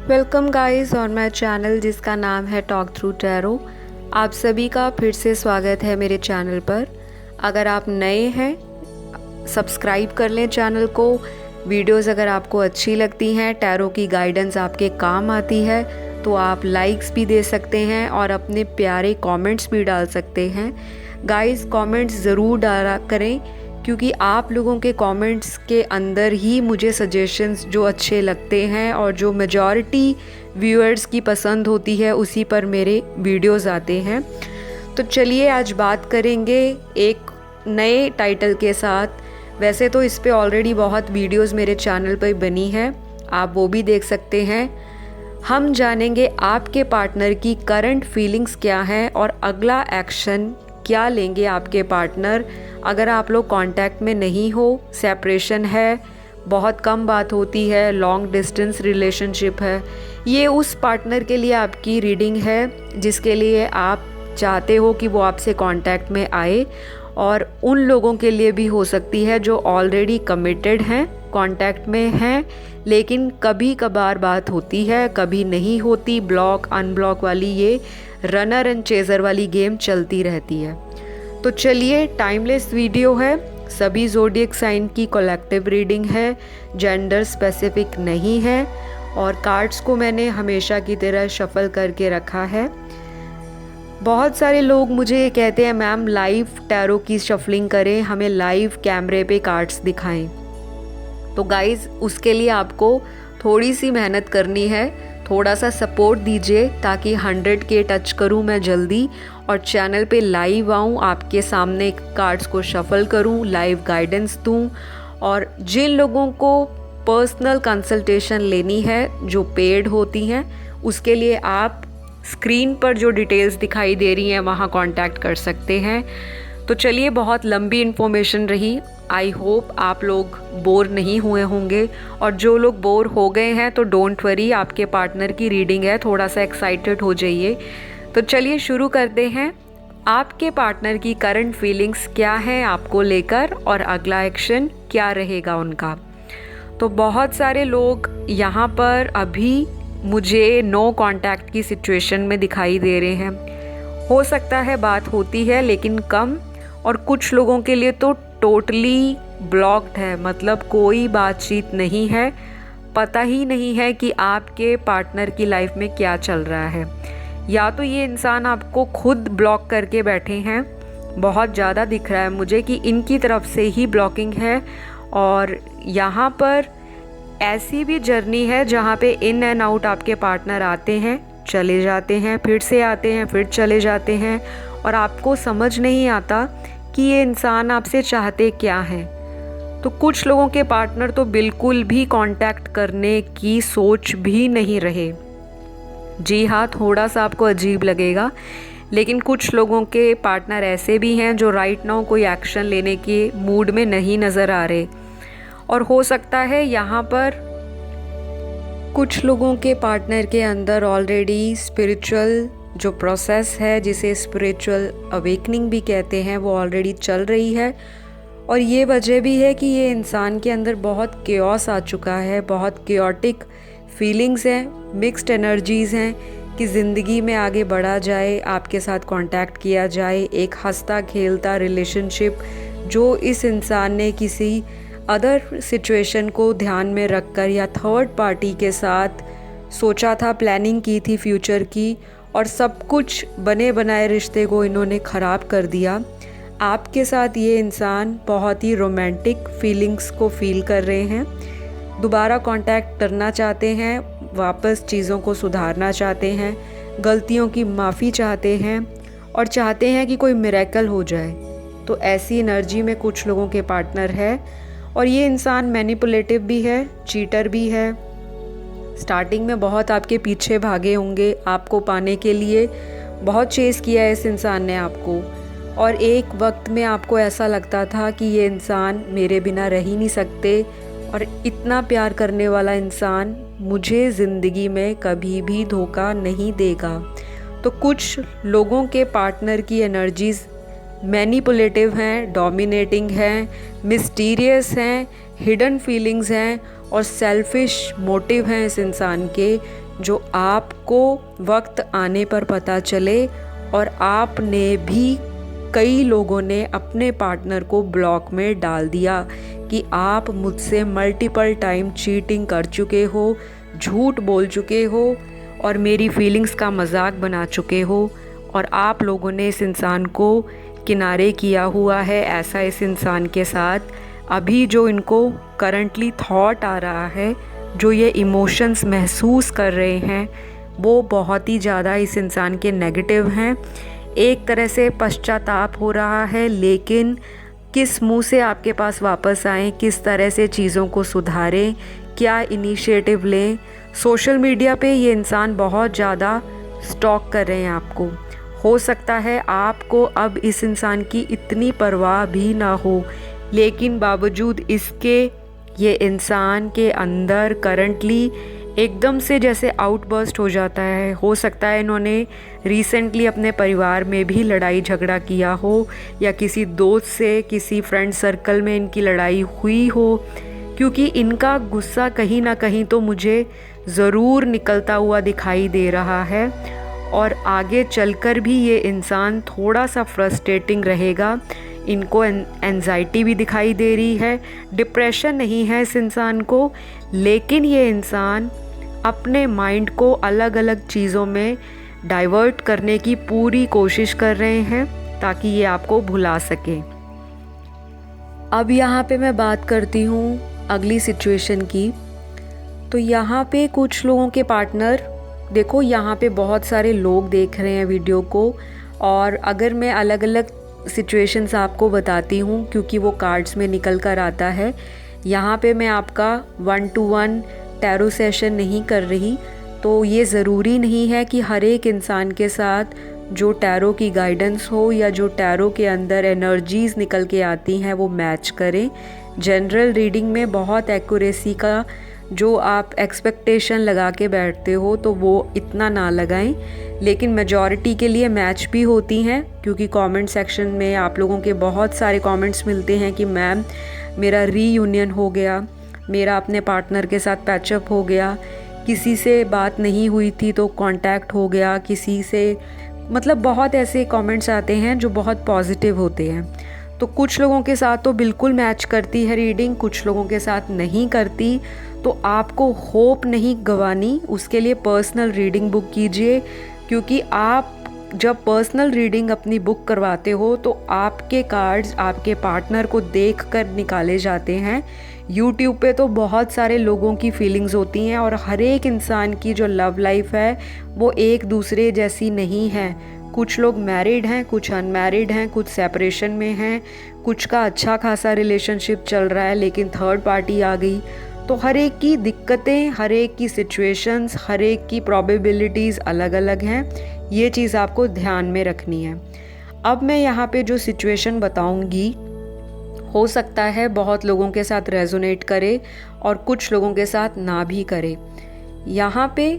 Welcome guys on my channel जिसका नाम है टॉक थ्रू टैरो। आप सभी का फिर से स्वागत है मेरे चैनल पर। अगर आप नए हैं सब्सक्राइब कर लें चैनल को। वीडियोस अगर आपको अच्छी लगती हैं, टैरो की गाइडेंस आपके काम आती है तो आप लाइक्स भी दे सकते हैं और अपने प्यारे कमेंट्स भी डाल सकते हैं। गाइस कमेंट्स ज़रूर डाला करें क्योंकि आप लोगों के कमेंट्स के अंदर ही मुझे सजेशंस जो अच्छे लगते हैं और जो मेजॉरिटी व्यूअर्स की पसंद होती है उसी पर मेरे वीडियोस आते हैं। तो चलिए आज बात करेंगे एक नए टाइटल के साथ। वैसे तो इस पे ऑलरेडी बहुत वीडियोस मेरे चैनल पर बनी है, आप वो भी देख सकते हैं। हम जानेंगे आपके पार्टनर की करंट फीलिंग्स क्या हैं और अगला एक्शन क्या लेंगे आपके पार्टनर। अगर आप लोग कांटेक्ट में नहीं हो, सेपरेशन है, बहुत कम बात होती है, लॉन्ग डिस्टेंस रिलेशनशिप है, ये उस पार्टनर के लिए आपकी रीडिंग है जिसके लिए आप चाहते हो कि वो आपसे कांटेक्ट में आए। और उन लोगों के लिए भी हो सकती है जो ऑलरेडी कमिटेड हैं, कांटेक्ट में हैं, लेकिन कभी कभार बात होती है, कभी नहीं होती। ब्लॉक अनब्लॉक वाली ये रनर एंड चेज़र वाली गेम चलती रहती है। तो चलिए, टाइमलेस वीडियो है, सभी ज़ोडिएक साइन की कलेक्टिव रीडिंग है, जेंडर स्पेसिफिक नहीं है और कार्ड्स को मैंने हमेशा की तरह शफल करके रखा है। बहुत सारे लोग मुझे ये कहते हैं मैम लाइव टैरो की शफलिंग करें, हमें लाइव कैमरे पे कार्ड्स दिखाएं। तो गाइज़ उसके लिए आपको थोड़ी सी मेहनत करनी है, थोड़ा सा सपोर्ट दीजिए ताकि 100K टच करूं मैं जल्दी और चैनल पे लाइव आऊं, आपके सामने कार्ड्स को शफल करूं, लाइव गाइडेंस दूं। और जिन लोगों को पर्सनल कंसल्टेशन लेनी है जो पेड होती हैं, उसके लिए आप स्क्रीन पर जो डिटेल्स दिखाई दे रही हैं वहाँ कांटेक्ट कर सकते हैं। तो चलिए, बहुत लंबी इन्फॉर्मेशन रही, आई होप आप लोग बोर नहीं हुए होंगे और जो लोग बोर हो गए हैं तो डोंट वरी, आपके पार्टनर की रीडिंग है, थोड़ा सा एक्साइटेड हो जाइए। तो चलिए शुरू करते हैं। आपके पार्टनर की करंट फीलिंग्स क्या हैं आपको लेकर और अगला एक्शन क्या रहेगा उनका। तो बहुत सारे लोग यहाँ पर अभी मुझे नो कांटेक्ट की सिचुएशन में दिखाई दे रहे हैं। हो सकता है बात होती है लेकिन कम, और कुछ लोगों के लिए तो टोटली ब्लॉक्ड है, मतलब कोई बातचीत नहीं है, पता ही नहीं है कि आपके पार्टनर की लाइफ में क्या चल रहा है। या तो ये इंसान आपको खुद ब्लॉक करके बैठे हैं, बहुत ज़्यादा दिख रहा है मुझे कि इनकी तरफ से ही ब्लॉकिंग है। और यहाँ पर ऐसी भी जर्नी है जहाँ पे इन एंड आउट आपके पार्टनर आते हैं, चले जाते हैं, फिर से आते हैं, फिर चले जाते हैं और आपको समझ नहीं आता कि ये इंसान आपसे चाहते क्या हैं। तो कुछ लोगों के पार्टनर तो बिल्कुल भी कांटेक्ट करने की सोच भी नहीं रहे। जी हाँ, थोड़ा सा आपको अजीब लगेगा, लेकिन कुछ लोगों के पार्टनर ऐसे भी हैं जो राइट नाउ कोई एक्शन लेने के मूड में नहीं नज़र आ रहे। और हो सकता है यहाँ पर कुछ लोगों के पार्टनर के अंदर ऑलरेडी स्पिरिचुअल जो प्रोसेस है, जिसे स्पिरिचुअल अवेकनिंग भी कहते हैं, वो ऑलरेडी चल रही है। और ये वजह भी है कि ये इंसान के अंदर बहुत केओस आ चुका है, बहुत केओटिक फीलिंग्स हैं, मिक्स्ड एनर्जीज़ हैं कि ज़िंदगी में आगे बढ़ा जाए, आपके साथ कांटेक्ट किया जाए, एक हंसता खेलता रिलेशनशिप जो इस इंसान ने किसी अदर सिचुएशन को ध्यान में रखकर या थर्ड पार्टी के साथ सोचा था, प्लानिंग की थी फ्यूचर की, और सब कुछ बने बनाए रिश्ते को इन्होंने ख़राब कर दिया। आपके साथ ये इंसान बहुत ही रोमांटिक फीलिंग्स को फील कर रहे हैं, दोबारा कांटेक्ट करना चाहते हैं, वापस चीज़ों को सुधारना चाहते हैं, गलतियों की माफ़ी चाहते हैं और चाहते हैं कि कोई मिरेकल हो जाए। तो ऐसी एनर्जी में कुछ लोगों के पार्टनर है और ये इंसान मैनिपुलेटिव भी है, चीटर भी है। स्टार्टिंग में बहुत आपके पीछे भागे होंगे, आपको पाने के लिए बहुत चेस किया है इस इंसान ने आपको, और एक वक्त में आपको ऐसा लगता था कि ये इंसान मेरे बिना रह ही नहीं सकते और इतना प्यार करने वाला इंसान मुझे ज़िंदगी में कभी भी धोखा नहीं देगा। तो कुछ लोगों के पार्टनर की एनर्जीज़ मैनिपुलेटिव हैं, डोमिनेटिंग हैं, मिस्टीरियस हैं, हिडन फीलिंग्स हैं और सेल्फिश मोटिव हैं इस इंसान के, जो आपको वक्त आने पर पता चले। और आपने भी, कई लोगों ने अपने पार्टनर को ब्लॉक में डाल दिया कि आप मुझसे मल्टीपल टाइम चीटिंग कर चुके हो, झूठ बोल चुके हो और मेरी फीलिंग्स का मजाक बना चुके हो, और आप लोगों ने इस इंसान को किनारे किया हुआ है। ऐसा इस इंसान के साथ अभी जो इनको करंटली थॉट आ रहा है, जो ये इमोशंस महसूस कर रहे हैं, वो बहुत ही ज़्यादा इस इंसान के नेगेटिव हैं। एक तरह से पश्चाताप हो रहा है, लेकिन किस मुंह से आपके पास वापस आएँ, किस तरह से चीज़ों को सुधारें, क्या इनिशिएटिव लें। सोशल मीडिया पे ये इंसान बहुत ज़्यादा स्टॉक कर रहे हैं आपको। हो सकता है आपको अब इस इंसान की इतनी परवाह भी ना हो, लेकिन बावजूद इसके ये इंसान के अंदर करंटली एकदम से जैसे आउटबर्स्ट हो जाता है। हो सकता है इन्होंने रिसेंटली अपने परिवार में भी लड़ाई झगड़ा किया हो, या किसी दोस्त से, किसी फ्रेंड सर्कल में इनकी लड़ाई हुई हो, क्योंकि इनका गुस्सा कहीं ना कहीं तो मुझे ज़रूर निकलता हुआ दिखाई दे रहा है। और आगे चलकर भी ये इंसान थोड़ा सा फ्रस्ट्रेटिंग रहेगा। इनको एंजाइटी भी दिखाई दे रही है, डिप्रेशन नहीं है इस इंसान को, लेकिन ये इंसान अपने माइंड को अलग अलग चीज़ों में डाइवर्ट करने की पूरी कोशिश कर रहे हैं ताकि ये आपको भुला सके। अब यहाँ पे मैं बात करती हूँ अगली सिचुएशन की। तो यहाँ पे कुछ लोगों के पार्टनर, देखो यहाँ पे बहुत सारे लोग देख रहे हैं वीडियो को, और अगर मैं अलग अलग सिचुएशंस आपको बताती हूँ क्योंकि वो कार्ड्स में निकल कर आता है। यहाँ पे मैं आपका 1-to-1 टैरो सेशन नहीं कर रही, तो ये ज़रूरी नहीं है कि हर एक इंसान के साथ जो टैरो की गाइडेंस हो या जो टैरो के अंदर एनर्जीज़ निकल के आती हैं वो मैच करें। जनरल रीडिंग में बहुत एक्यूरेसी का जो आप एक्सपेक्टेशन लगा के बैठते हो तो वो इतना ना लगाएं, लेकिन मेजॉरिटी के लिए मैच भी होती हैं, क्योंकि कमेंट सेक्शन में आप लोगों के बहुत सारे कमेंट्स मिलते हैं कि मैम मेरा रीयूनियन हो गया, मेरा अपने पार्टनर के साथ पैचअप हो गया, किसी से बात नहीं हुई थी तो कांटेक्ट हो गया, किसी से, मतलब बहुत ऐसे कमेंट्स आते हैं जो बहुत पॉजिटिव होते हैं। तो कुछ लोगों के साथ तो बिल्कुल मैच करती है रीडिंग, कुछ लोगों के साथ नहीं करती। तो आपको होप नहीं गंवानी, उसके लिए पर्सनल रीडिंग बुक कीजिए, क्योंकि आप जब पर्सनल रीडिंग अपनी बुक करवाते हो तो आपके कार्ड्स आपके पार्टनर को देखकर निकाले जाते हैं। यूट्यूब पे तो बहुत सारे लोगों की फीलिंग्स होती हैं, और हर एक इंसान की जो लव लाइफ है वो एक दूसरे जैसी नहीं है। कुछ लोग मैरिड हैं, कुछ अनमैरिड हैं, कुछ सेपरेशन में हैं, कुछ का अच्छा खासा रिलेशनशिप चल रहा है लेकिन थर्ड पार्टी आ गई। तो हर एक की दिक्कतें, हर एक की सिचुएशंस, हर एक की प्रोबेबिलिटीज़ अलग अलग हैं। ये चीज़ आपको ध्यान में रखनी है। अब मैं यहाँ पे जो सिचुएशन बताऊँगी हो सकता है बहुत लोगों के साथ रेजोनेट करे और कुछ लोगों के साथ ना भी करे। यहाँ पे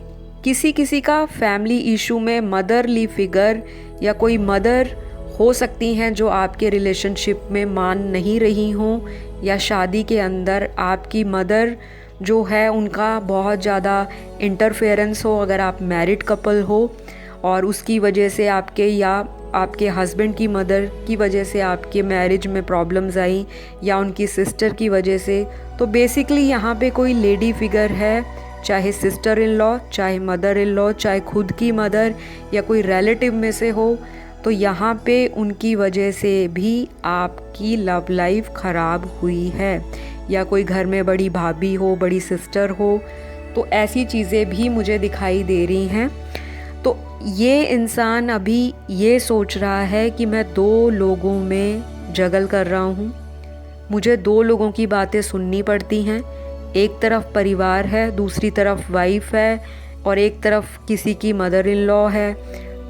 किसी किसी का फैमिली इशू में मदरली फिगर या कोई मदर हो सकती हैं जो आपके रिलेशनशिप में मान नहीं रही हों, या शादी के अंदर आपकी मदर जो है उनका बहुत ज़्यादा इंटरफेरेंस हो अगर आप मैरिड कपल हो, और उसकी वजह से आपके या आपके हस्बैंड की मदर की वजह से आपके मैरिज में प्रॉब्लम्स आई, या उनकी सिस्टर की वजह से। तो बेसिकली यहाँ पे कोई लेडी फिगर है, चाहे सिस्टर इन लॉ, चाहे मदर इन लॉ, चाहे खुद की मदर या कोई रिलेटिव में से हो, तो यहाँ पे उनकी वजह से भी आपकी लव लाइफ ख़राब हुई है, या कोई घर में बड़ी भाभी हो, बड़ी सिस्टर हो, तो ऐसी चीज़ें भी मुझे दिखाई दे रही हैं। तो ये इंसान अभी ये सोच रहा है कि मैं 2 लोगों में जगल कर रहा हूँ, मुझे 2 लोगों की बातें सुननी पड़ती हैं। एक तरफ परिवार है, दूसरी तरफ वाइफ है, और एक तरफ किसी की मदर इन लॉ है।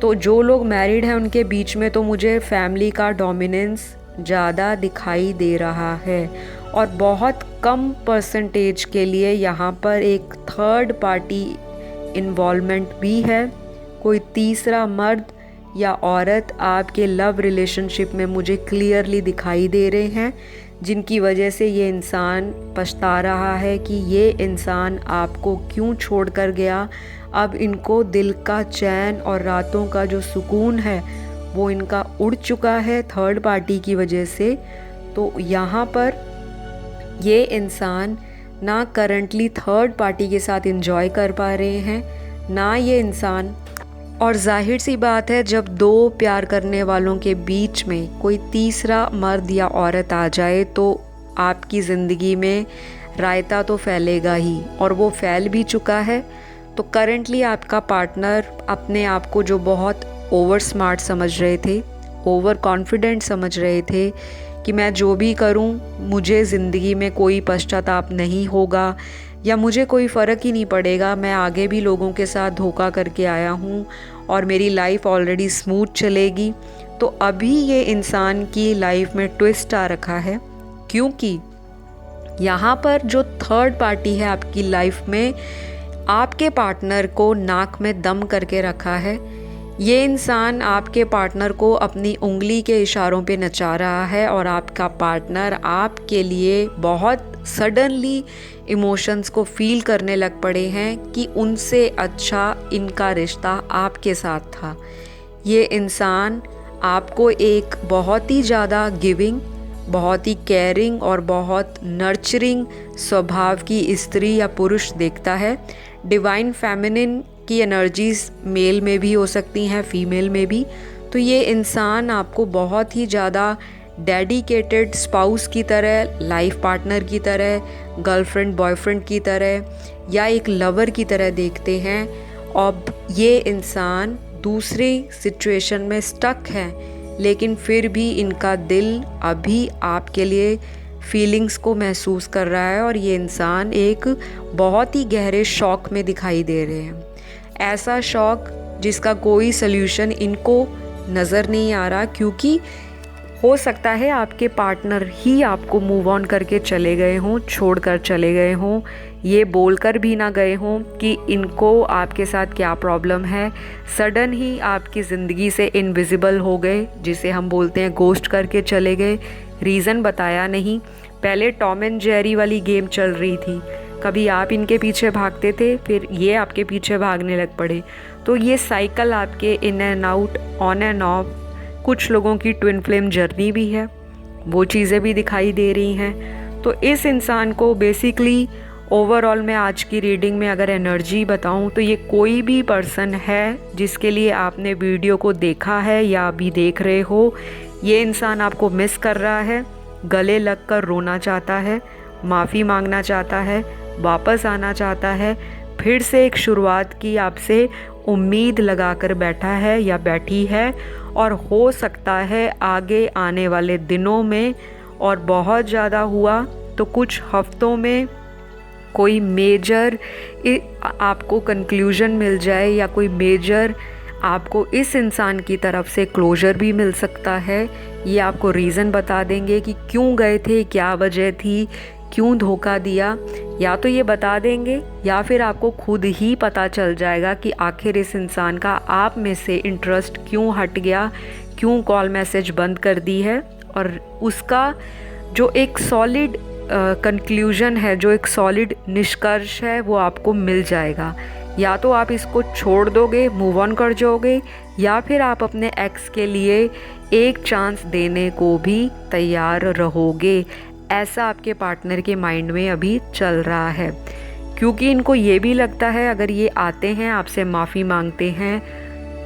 तो जो लोग मैरिड हैं उनके बीच में तो मुझे फैमिली का डोमिनेंस ज़्यादा दिखाई दे रहा है, और बहुत कम परसेंटेज के लिए यहाँ पर एक थर्ड पार्टी इन्वॉल्वमेंट भी है। कोई तीसरा मर्द या औरत आपके लव रिलेशनशिप में मुझे क्लियरली दिखाई दे रहे हैं, जिनकी वजह से ये इंसान पछता रहा है कि ये इंसान आपको क्यों छोड़ कर गया। अब इनको दिल का चैन और रातों का जो सुकून है वो इनका उड़ चुका है थर्ड पार्टी की वजह से। तो यहाँ पर ये इंसान ना करंटली थर्ड पार्टी के साथ एंजॉय कर पा रहे हैं, ना ये इंसान। और जाहिर सी बात है, जब दो प्यार करने वालों के बीच में कोई तीसरा मर्द या औरत आ जाए तो आपकी ज़िंदगी में रायता तो फैलेगा ही, और वो फैल भी चुका है। तो करंटली आपका पार्टनर अपने आप को जो बहुत ओवर स्मार्ट समझ रहे थे, ओवर कॉन्फिडेंट समझ रहे थे कि मैं जो भी करूं मुझे ज़िंदगी में कोई पश्चाताप नहीं होगा या मुझे कोई फ़र्क ही नहीं पड़ेगा, मैं आगे भी लोगों के साथ धोखा करके आया हूँ और मेरी लाइफ ऑलरेडी स्मूथ चलेगी। तो अभी ये इंसान की लाइफ में ट्विस्ट आ रखा है, क्योंकि यहाँ पर जो थर्ड पार्टी है आपकी लाइफ में, आपके पार्टनर को नाक में दम करके रखा है। ये इंसान आपके पार्टनर को अपनी उंगली के इशारों पे नचा रहा है और आपका पार्टनर आपके लिए बहुत सडनली इमोशंस को फील करने लग पड़े हैं कि उनसे अच्छा इनका रिश्ता आपके साथ था। ये इंसान आपको एक बहुत ही ज़्यादा गिविंग, बहुत ही केयरिंग और बहुत नर्चरिंग स्वभाव की स्त्री या पुरुष देखता है। डिवाइन फेमिनिन की एनर्जीज मेल में भी हो सकती हैं, फीमेल में भी। तो ये इंसान आपको बहुत ही ज़्यादा डेडिकेटेड स्पाउस की तरह, लाइफ पार्टनर की तरह, गर्लफ्रेंड बॉयफ्रेंड की तरह या एक लवर की तरह देखते हैं। अब ये इंसान दूसरी सिचुएशन में स्टक है, लेकिन फिर भी इनका दिल अभी आपके लिए फीलिंग्स को महसूस कर रहा है और ये इंसान एक बहुत ही गहरे शौक में दिखाई दे रहे हैं। ऐसा शौक जिसका कोई सल्यूशन इनको नज़र नहीं आ रहा, क्योंकि हो सकता है आपके पार्टनर ही आपको मूव ऑन करके चले गए हों, छोड़ कर चले गए हों, ये बोलकर भी ना गए हों कि इनको आपके साथ क्या प्रॉब्लम है। सडन ही आपकी ज़िंदगी से इनविजिबल हो गए, जिसे हम बोलते हैं गोस्ट करके चले गए, रीज़न बताया नहीं। पहले टॉम एंड जेरी वाली गेम चल रही थी, कभी आप इनके पीछे भागते थे, फिर ये आपके पीछे भागने लग पड़े। तो ये साइकिल आपके in and out, on end of, कुछ लोगों की ट्विन फ्लेम जर्नी भी है, वो चीज़ें भी दिखाई दे रही हैं। तो इस इंसान को बेसिकली ओवरऑल मैं आज की रीडिंग में अगर एनर्जी बताऊं तो ये कोई भी पर्सन है जिसके लिए आपने वीडियो को देखा है या अभी देख रहे हो। ये इंसान आपको मिस कर रहा है, गले लग कर रोना चाहता है, माफ़ी मांगना चाहता है, वापस आना चाहता है, फिर से एक शुरुआत की आपसे उम्मीद लगाकर बैठा है या बैठी है। और हो सकता है आगे आने वाले दिनों में, और बहुत ज़्यादा हुआ तो कुछ हफ्तों में, कोई मेजर आपको कंक्लूजन मिल जाए या कोई मेजर आपको इस इंसान की तरफ से क्लोजर भी मिल सकता है। ये आपको रीज़न बता देंगे कि क्यों गए थे, क्या वजह थी, क्यों धोखा दिया। या तो ये बता देंगे या फिर आपको खुद ही पता चल जाएगा कि आखिर इस इंसान का आप में से इंटरेस्ट क्यों हट गया, क्यों कॉल मैसेज बंद कर दी है। और उसका जो एक सॉलिड कंक्लूजन है, जो एक सॉलिड निष्कर्ष है, वो आपको मिल जाएगा। या तो आप इसको छोड़ दोगे, मूव ऑन कर जाओगे, या फिर आप अपने एक्स के लिए एक चांस देने को भी तैयार रहोगे। ऐसा आपके पार्टनर के माइंड में अभी चल रहा है, क्योंकि इनको ये भी लगता है अगर ये आते हैं, आपसे माफ़ी मांगते हैं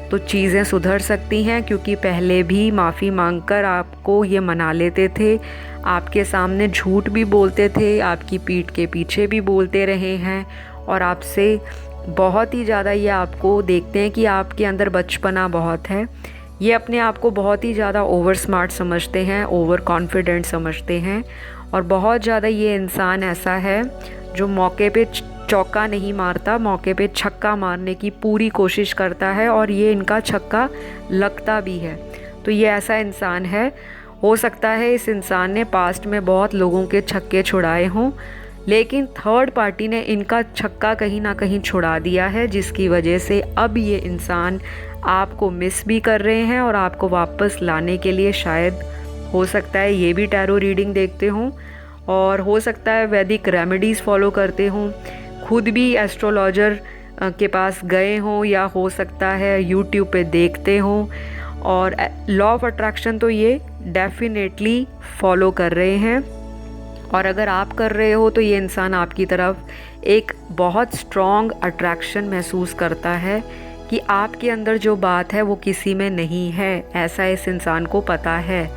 तो चीज़ें सुधर सकती हैं, क्योंकि पहले भी माफ़ी मांगकर आपको ये मना लेते थे, आपके सामने झूठ भी बोलते थे, आपकी पीठ के पीछे भी बोलते रहे हैं, और आपसे बहुत ही ज़्यादा ये आपको देखते हैं कि आपके अंदर बचपना बहुत है। ये अपने आप को बहुत ही ज़्यादा ओवर स्मार्ट समझते हैं, ओवर कॉन्फिडेंट समझते हैं, और बहुत ज़्यादा ये इंसान ऐसा है जो मौके पे चौका नहीं मारता, मौके पे छक्का मारने की पूरी कोशिश करता है, और ये इनका छक्का लगता भी है। तो ये ऐसा इंसान है। हो सकता है इस इंसान ने पास्ट में बहुत लोगों के छक्के छुड़ाए हों, लेकिन थर्ड पार्टी ने इनका छक्का कहीं ना कहीं छुड़ा दिया है, जिसकी वजह से अब ये इंसान आपको मिस भी कर रहे हैं और आपको वापस लाने के लिए शायद हो सकता है ये भी टैरो रीडिंग देखते हों, और हो सकता है वैदिक रेमेडीज़ फॉलो करते हों, खुद भी एस्ट्रोलॉजर के पास गए हों, या हो सकता है यूट्यूब पे देखते हों। और लॉ ऑफ अट्रैक्शन तो ये डेफिनेटली फॉलो कर रहे हैं, और अगर आप कर रहे हो तो ये इंसान आपकी तरफ एक बहुत स्ट्रॉन्ग अट्रैक्शन महसूस करता है कि आपके अंदर जो बात है वो किसी में नहीं है, ऐसा इस इंसान को पता है।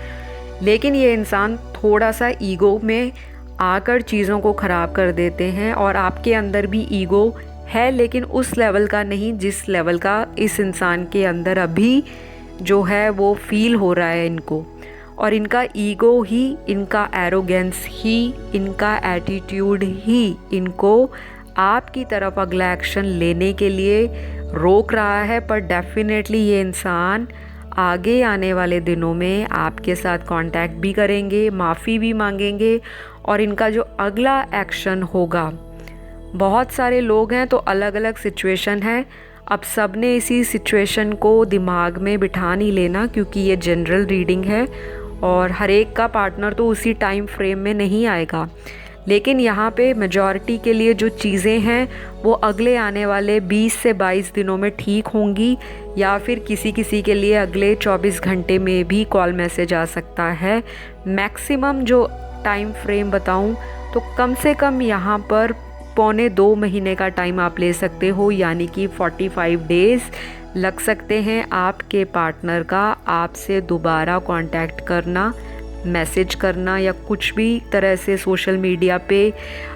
लेकिन ये इंसान थोड़ा सा ईगो में आकर चीज़ों को ख़राब कर देते हैं, और आपके अंदर भी ईगो है, लेकिन उस लेवल का नहीं जिस लेवल का इस इंसान के अंदर अभी जो है वो फील हो रहा है इनको। और इनका ईगो ही, इनका एरोगेंस ही, इनका एटीट्यूड ही इनको आपकी तरफ अगला एक्शन लेने के लिए रोक रहा है। पर डेफिनेटली ये इंसान आगे आने वाले दिनों में आपके साथ कांटेक्ट भी करेंगे, माफ़ी भी मांगेंगे, और इनका जो अगला एक्शन होगा, बहुत सारे लोग हैं तो अलग अलग सिचुएशन है। अब सब ने इसी सिचुएशन को दिमाग में बिठा नहीं लेना, क्योंकि ये जनरल रीडिंग है और हर एक का पार्टनर तो उसी टाइम फ्रेम में नहीं आएगा। लेकिन यहाँ पे मेजॉरिटी के लिए जो चीज़ें हैं वो अगले आने वाले 20 से 22 दिनों में ठीक होंगी, या फिर किसी किसी के लिए अगले 24 घंटे में भी कॉल मैसेज आ सकता है। मैक्सिमम जो टाइम फ्रेम बताऊँ तो कम से कम यहाँ पर 1.25 महीने का टाइम आप ले सकते हो, यानी कि 45 डेज़ लग सकते हैं आपके पार्टनर का आपसे दोबारा कांटेक्ट करना, मैसेज करना, या कुछ भी तरह से सोशल मीडिया पे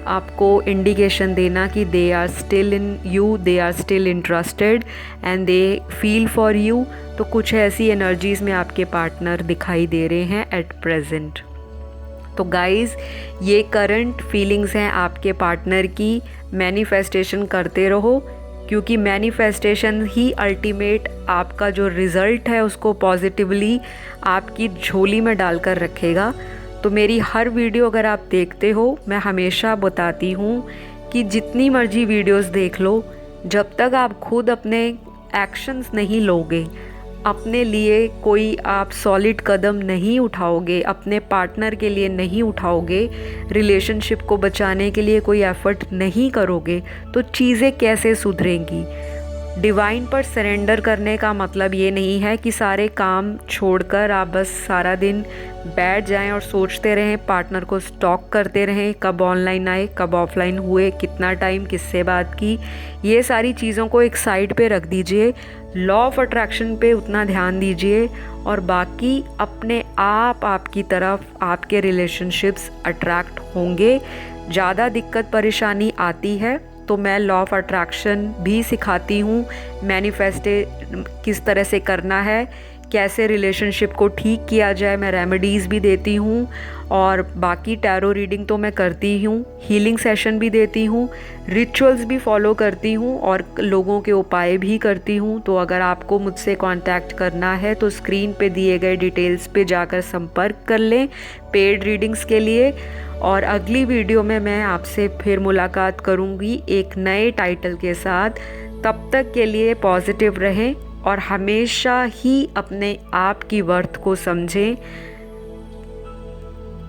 आपको इंडिकेशन देना कि they are still in you, they are still interested and they feel for you. तो कुछ ऐसी एनर्जीज़ में आपके पार्टनर दिखाई दे रहे हैं एट प्रेजेंट। तो गाइज़, ये करंट फीलिंग्स हैं आपके पार्टनर की। मैनिफेस्टेशन करते रहो, क्योंकि मैनिफेस्टेशन ही अल्टीमेट आपका जो रिज़ल्ट है उसको पॉजिटिवली आपकी झोली में डालकर रखेगा। तो मेरी हर वीडियो अगर आप देखते हो, मैं हमेशा बताती हूँ कि जितनी मर्जी वीडियोस देख लो, जब तक आप खुद अपने एक्शंस नहीं लोगे, अपने लिए कोई आप सॉलिड कदम नहीं उठाओगे, अपने पार्टनर के लिए नहीं उठाओगे, रिलेशनशिप को बचाने के लिए कोई एफर्ट नहीं करोगे, तो चीज़ें कैसे सुधरेंगी। डिवाइन पर सरेंडर करने का मतलब ये नहीं है कि सारे काम छोड़कर आप बस सारा दिन बैठ जाएं और सोचते रहें, पार्टनर को स्टॉक करते रहें, कब ऑनलाइन आए, कब ऑफलाइन हुए, कितना टाइम किससे बात की। ये सारी चीज़ों को एक साइड पे रख दीजिए, लॉ ऑफ अट्रैक्शन पे उतना ध्यान दीजिए, और बाकी अपने आप आपकी तरफ आपके रिलेशनशिप्स अट्रैक्ट होंगे। ज़्यादा दिक्कत परेशानी आती है तो मैं लॉ ऑफ अट्रैक्शन भी सिखाती हूँ, मैनिफेस्टे किस तरह से करना है, कैसे रिलेशनशिप को ठीक किया जाए, मैं रेमेडीज़ भी देती हूँ, और बाकी टैरो रीडिंग तो मैं करती हूँ, हीलिंग सेशन भी देती हूँ, रिचुअल्स भी फॉलो करती हूँ, और लोगों के उपाय भी करती हूँ। तो अगर आपको मुझसे कांटेक्ट करना है तो स्क्रीन पे दिए गए डिटेल्स पे जाकर संपर्क कर लें पेड रीडिंग्स के लिए। और अगली वीडियो में मैं आपसे फिर मुलाकात करूँगी एक नए टाइटल के साथ। तब तक के लिए पॉजिटिव रहें और हमेशा ही अपने आप की वर्थ को समझें।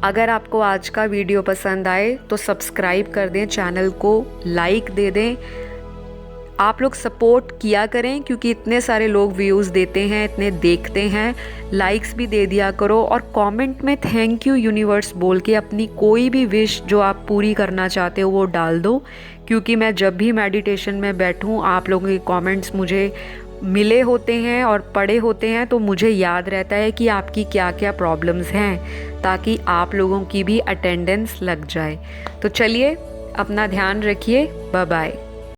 अगर आपको आज का वीडियो पसंद आए तो सब्सक्राइब कर दें, चैनल को लाइक दे दें। आप लोग सपोर्ट किया करें, क्योंकि इतने सारे लोग व्यूज़ देते हैं, इतने देखते हैं, लाइक्स भी दे दिया करो, और कमेंट में थैंक यू यूनिवर्स बोल के अपनी कोई भी विश जो आप पूरी करना चाहते हो वो डाल दो। क्योंकि मैं जब भी मेडिटेशन में बैठूं, आप लोगों के कमेंट्स मुझे मिले होते हैं और पढ़े होते हैं, तो मुझे याद रहता है कि आपकी क्या क्या प्रॉब्लम्स हैं, ताकि आप लोगों की भी अटेंडेंस लग जाए। तो चलिए, अपना ध्यान रखिए, बाय बाय।